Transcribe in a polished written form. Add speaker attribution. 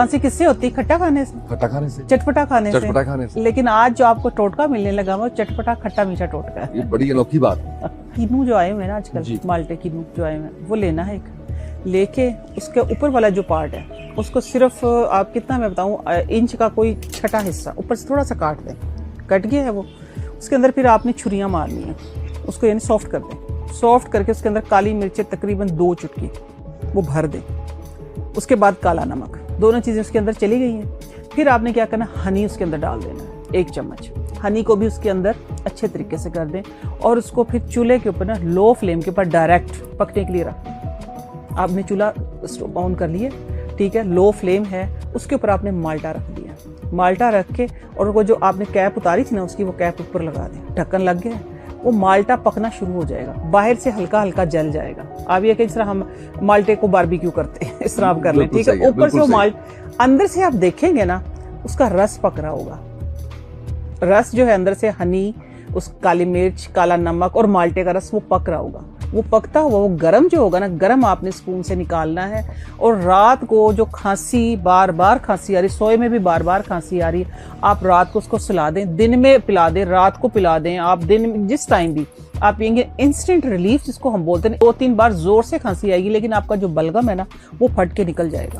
Speaker 1: खांसी किससे होती है? खट्टा खाने से,
Speaker 2: खट्टा खाने से,
Speaker 1: चटपटा खाने
Speaker 2: से।
Speaker 1: लेकिन आज जो आपको टोटका मिलने लगा वो चटपटा खट्टा मीठा टोटका है।
Speaker 2: ये बड़ी अनोखी बात है।
Speaker 1: किन्नू जो आए हुए हैं ना आजकल, माल्टे किन्नू जो आए हुए हैं, वो लेना है एक, लेके उसके ऊपर वाला जो पार्ट है उसको सिर्फ आप कितना मैं बताऊं इंच का कोई छठा हिस्सा ऊपर से थोड़ा सा काट दें, कट गया है वो, उसके अंदर फिर आपने छुरियां मारनी है उसको, यानी सॉफ्ट कर दें। सॉफ्ट करके उसके अंदर काली मिर्चें तकरीबन 2 चुटकी वो भर दें। उसके बाद काला नमक, दोनों चीज़ें उसके अंदर चली गई हैं। फिर आपने क्या करना, हनी उसके अंदर डाल देना है 1 चम्मच। हनी को भी उसके अंदर अच्छे तरीके से कर दें और उसको फिर चूल्हे के ऊपर ना लो फ्लेम के ऊपर डायरेक्ट पकने के लिए रख। आपने चूल्हा ऑन कर लिया, ठीक है, लो फ्लेम है, उसके ऊपर आपने माल्टा रख दिया। माल्टा रख के और वो जो आपने कैप उतारी थी ना उसकी, वो कैप ऊपर लगा दें, ढक्कन लग गया, वो माल्टा पकना शुरू हो जाएगा, बाहर से हल्का हल्का जल जाएगा। आप ये कि इस तरह हम माल्टे को बारबेक्यू करते हैं इस तरह आप कर लें, ठीक है। ऊपर से वो माल्ट, अंदर से आप देखेंगे ना उसका रस पक रहा होगा, रस जो है अंदर से हनी, उस काली मिर्च, काला नमक और माल्टे का रस वो पक रहा होगा। वो पकता हुआ वो गरम जो होगा ना, गरम आपने स्पून से निकालना है। और रात को जो खांसी, बार बार खांसी आ रही, सोए में भी बार बार खांसी आ रही है, आप रात को उसको सुला दें, दिन में पिला दें, रात को पिला दें, आप दिन जिस टाइम भी आप पियेंगे, इंस्टेंट रिलीफ जिसको हम बोलते हैं। 2-3 बार जोर से खांसी आएगी लेकिन आपका जो बलगम है ना वो फट के निकल जाएगा।